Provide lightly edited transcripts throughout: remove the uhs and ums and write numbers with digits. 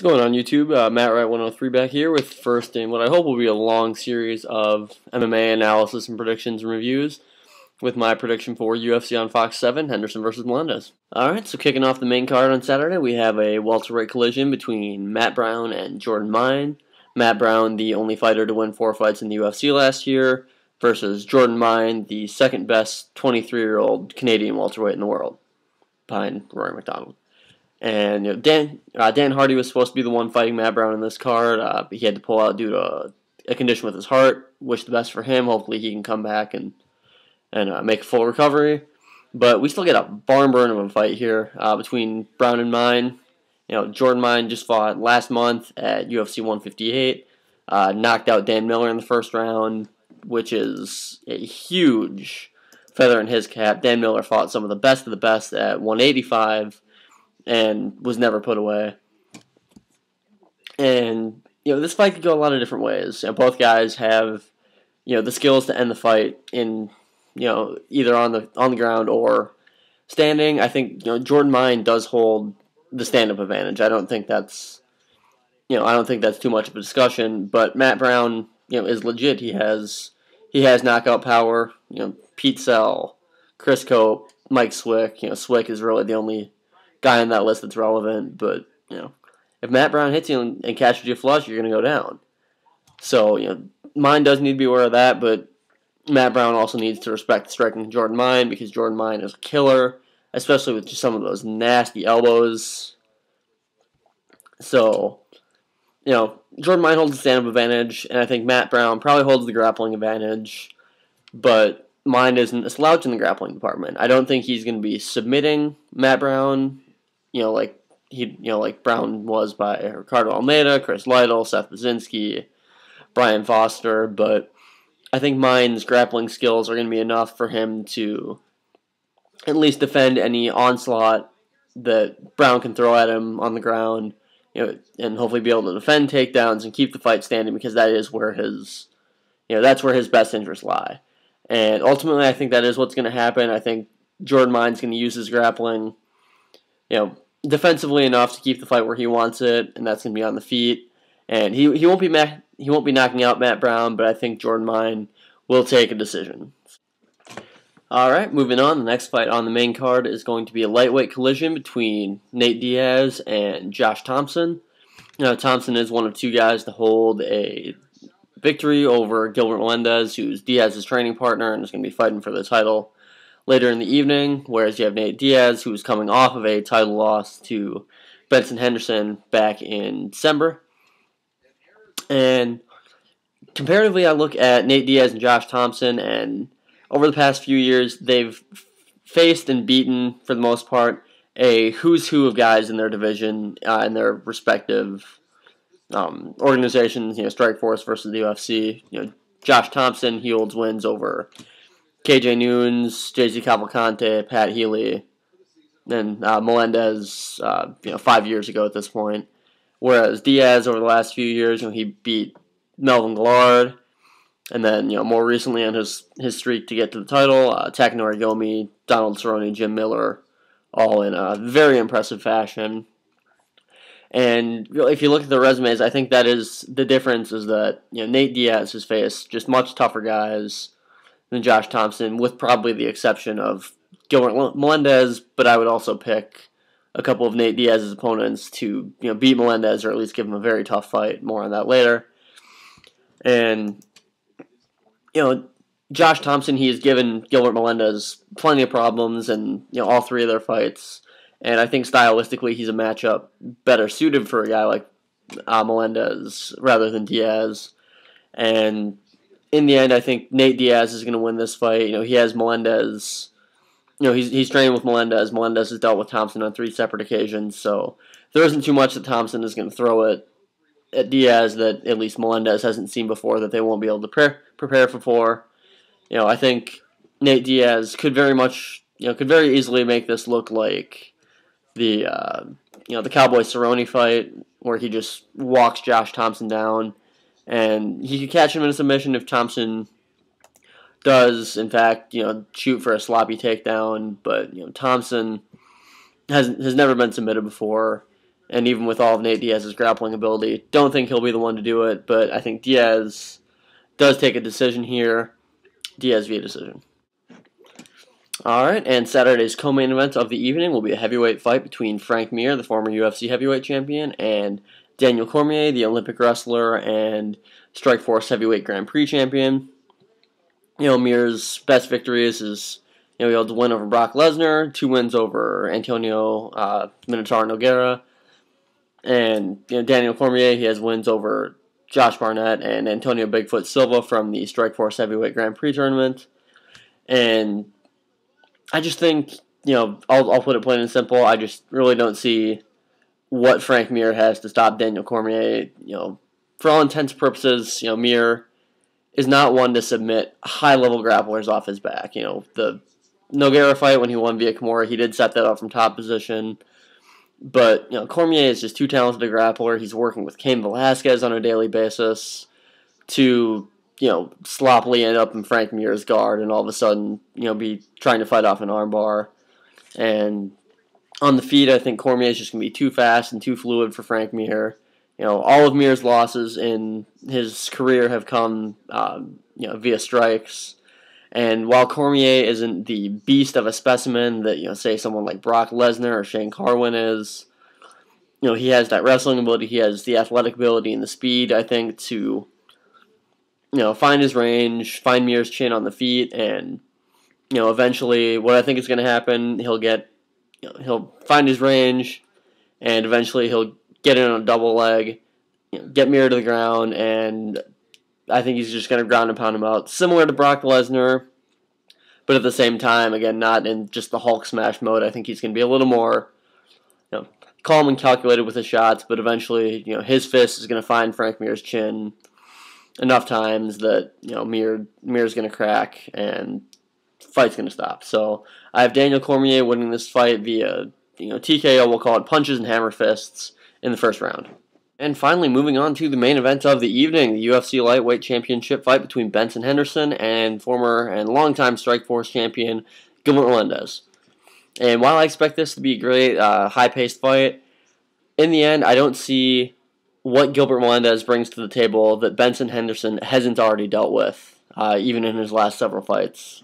What's going on YouTube? Matt Wright 103 back here with first in what I hope will be a long series of MMA analysis and predictions and reviews with my prediction for UFC on Fox 7, Henderson versus Melendez. Alright, so kicking off the main card on Saturday, we have a welterweight collision between Matt Brown and Jordan Meine. Matt Brown, the only fighter to win 4 fights in the UFC last year, versus Jordan Meine, the second best 23-year-old Canadian welterweight in the world, behind Rory McDonald. And Dan Hardy was supposed to be the one fighting Matt Brown in this card, but he had to pull out due to a condition with his heart. Wish the best for him. Hopefully he can come back and make a full recovery. But we still get a barn burn of a fight here between Brown and Meine. Jordan Meine just fought last month at UFC 158, knocked out Dan Miller in the first round, which is a huge feather in his cap. Dan Miller fought some of the best at 185. And was never put away. And this fight could go a lot of different ways. Both guys have the skills to end the fight in either on the ground or standing. I think Jordan Meine does hold the stand-up advantage. I don't think that's too much of a discussion. But Matt Brown is legit. He has knockout power. Pete Sell, Chris Cope, Mike Swick. Swick is really the only guy on that list that's relevant, but if Matt Brown hits you and catches you flush, you're going to go down. So Meine does need to be aware of that, but Matt Brown also needs to respect the striking of Jordan Meine because Jordan Meine is a killer, especially with just some of those nasty elbows. So Jordan Meine holds the stand-up advantage, and I think Matt Brown probably holds the grappling advantage, but Meine isn't a slouch in the grappling department. I don't think he's going to be submitting Matt Brown, like Brown was by Ricardo Almeida, Chris Lytle, Seth Baczynski, Brian Foster. But I think Mine's grappling skills are going to be enough for him to at least defend any onslaught that Brown can throw at him on the ground, and hopefully be able to defend takedowns and keep the fight standing because that is where that's where his best interests lie. And ultimately, I think that is what's going to happen. I think Jordan Mine's going to use his grappling, defensively enough to keep the fight where he wants it, and that's going to be on the feet. And he won't be knocking out Matt Brown, but I think Jordan Meine will take a decision. All right, moving on. The next fight on the main card is going to be a lightweight collision between Nate Diaz and Josh Thomson. Thomson is one of 2 guys to hold a victory over Gilbert Melendez, who's Diaz's training partner and is going to be fighting for the title later in the evening, whereas you have Nate Diaz, who's coming off of a title loss to Benson Henderson back in December. And comparatively, I look at Nate Diaz and Josh Thomson, and over the past few years, they've faced and beaten, for the most part, a who's who of guys in their division, in their respective organizations, Strikeforce versus the UFC. Josh Thomson, he holds wins over KJ Nunes, JZ Cavalcante, Pat Healy, and Melendez, 5 years ago at this point. Whereas Diaz, over the last few years, he beat Melvin Gillard, and then, more recently on his streak to get to the title, Takanori Gomi, Donald Cerrone, Jim Miller, all in a very impressive fashion. And if you look at the resumes, I think that is the difference is that Nate Diaz has faced just much tougher guys than Josh Thomson, with probably the exception of Gilbert Melendez, but I would also pick a couple of Nate Diaz's opponents to beat Melendez or at least give him a very tough fight. More on that later. And Josh Thomson, he has given Gilbert Melendez plenty of problems in all 3 of their fights. And I think stylistically he's a matchup better suited for a guy like Melendez rather than Diaz. And in the end, I think Nate Diaz is going to win this fight. He has Melendez. He's trained with Melendez. Melendez has dealt with Thomson on 3 separate occasions. So there isn't too much that Thomson is going to throw at Diaz that at least Melendez hasn't seen before that they won't be able to prepare for. I think Nate Diaz could very easily make this look like the Cowboy Cerrone fight where he just walks Josh Thomson down, and he could catch him in a submission if Thomson does in fact shoot for a sloppy takedown. But Thomson has never been submitted before, And even with all of Nate Diaz's grappling ability, don't think he'll be the one to do it, but I think Diaz does take a decision here. Diaz via decision. Alright, and Saturday's co-main event of the evening will be a heavyweight fight between Frank Mir, the former UFC heavyweight champion, and Daniel Cormier, the Olympic wrestler and Strikeforce heavyweight Grand Prix champion. Mir's best victories is, he had the win over Brock Lesnar, 2 wins over Antonio Minotaur Nogueira, and Daniel Cormier, he has wins over Josh Barnett and Antonio Bigfoot Silva from the Strikeforce heavyweight Grand Prix tournament. And I just think, I'll put it plain and simple, I just really don't see what Frank Mir has to stop Daniel Cormier. For all intents and purposes, Mir is not one to submit high-level grapplers off his back. The Nogueira fight, when he won via Kimura, he did set that up from top position. But, Cormier is just too talented a grappler. He's working with Cain Velasquez on a daily basis to, sloppily end up in Frank Mir's guard and all of a sudden, be trying to fight off an armbar. And on the feet, I think Cormier is just going to be too fast and too fluid for Frank Mir. All of Mir's losses in his career have come, via strikes. And while Cormier isn't the beast of a specimen that, say someone like Brock Lesnar or Shane Carwin is, he has that wrestling ability, he has the athletic ability and the speed, I think, to, find his range, find Mir's chin on the feet, and, eventually what I think is going to happen, he'll find his range, and eventually he'll get in on a double leg, get Mir to the ground, and I think he's just going to ground and pound him out, similar to Brock Lesnar, but at the same time, again, not in just the Hulk smash mode. I think he's going to be a little more, calm and calculated with his shots, but eventually, his fist is going to find Frank Mir's chin enough times that, Mir's going to crack, and fight's going to stop. So I have Daniel Cormier winning this fight via, TKO, we'll call it punches and hammer fists in the first round. And finally, moving on to the main event of the evening, the UFC Lightweight Championship fight between Benson Henderson and former and longtime Strikeforce champion Gilbert Melendez. And while I expect this to be a great, high-paced fight, in the end, I don't see what Gilbert Melendez brings to the table that Benson Henderson hasn't already dealt with, even in his last several fights.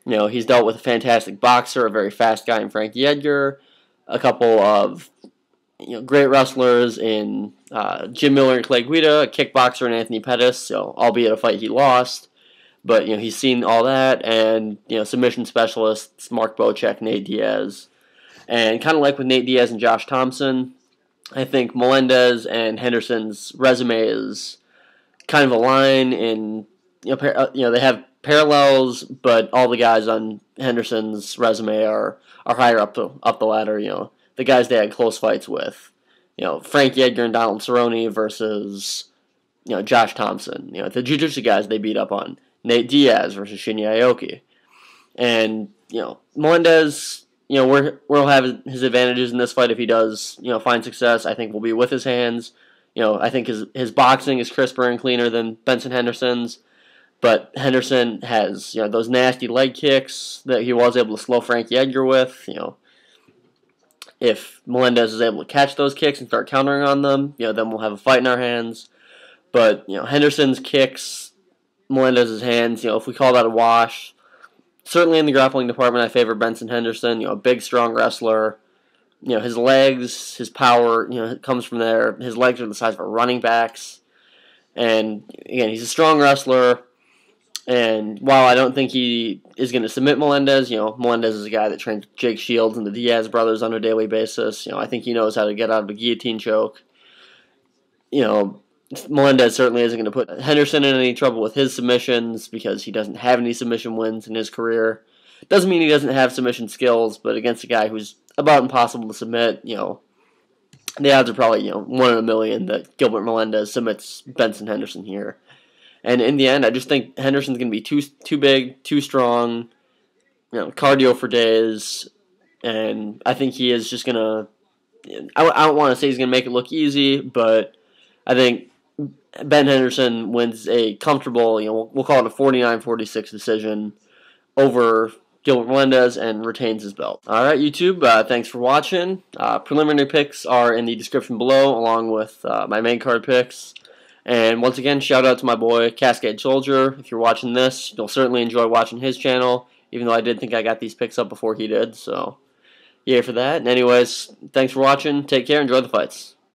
He's dealt with a fantastic boxer, a very fast guy in Frankie Edgar, a couple of great wrestlers in Jim Miller and Clay Guida, a kickboxer in Anthony Pettis, albeit a fight he lost. But, he's seen all that, and, submission specialists, Mark Bocek, Nate Diaz. And kind of like with Nate Diaz and Josh Thomson, I think Melendez and Henderson's resume is kind of a line in, they have parallels, but all the guys on Henderson's resume are higher up the ladder, the guys they had close fights with. Frankie Edgar and Donald Cerrone versus, Josh Thomson. The jiu-jitsu guys they beat up on. Nate Diaz versus Shinya Aoki. And, Melendez, we'll have his advantages in this fight if he does, find success. I think will be with his hands. I think his boxing is crisper and cleaner than Benson Henderson's. But Henderson has, those nasty leg kicks that he was able to slow Frankie Edgar with, If Melendez is able to catch those kicks and start countering on them, then we'll have a fight in our hands. But, Henderson's kicks, Melendez's hands, if we call that a wash, certainly in the grappling department, I favor Benson Henderson, a big, strong wrestler. His legs, his power, comes from there. His legs are the size of a running back's. And, again, he's a strong wrestler. And while I don't think he is going to submit Melendez, Melendez is a guy that trains Jake Shields and the Diaz brothers on a daily basis. I think he knows how to get out of a guillotine choke. Melendez certainly isn't going to put Henderson in any trouble with his submissions because he doesn't have any submission wins in his career. Doesn't mean he doesn't have submission skills, but against a guy who's about impossible to submit, the odds are probably, 1 in a million that Gilbert Melendez submits Benson Henderson here. And in the end, I just think Henderson's going to be too big, too strong, cardio for days, and I think he is just going to, I don't want to say he's going to make it look easy, but I think Ben Henderson wins a comfortable, we'll call it a 49-46 decision over Gilbert Melendez and retains his belt. All right, YouTube, thanks for watching. Preliminary picks are in the description below, along with my main card picks. And once again, shout out to my boy Cascade Soldier. If you're watching this, you'll certainly enjoy watching his channel, even though I did think I got these picks up before he did. So, yay for that. And anyways, thanks for watching. Take care. Enjoy the fights.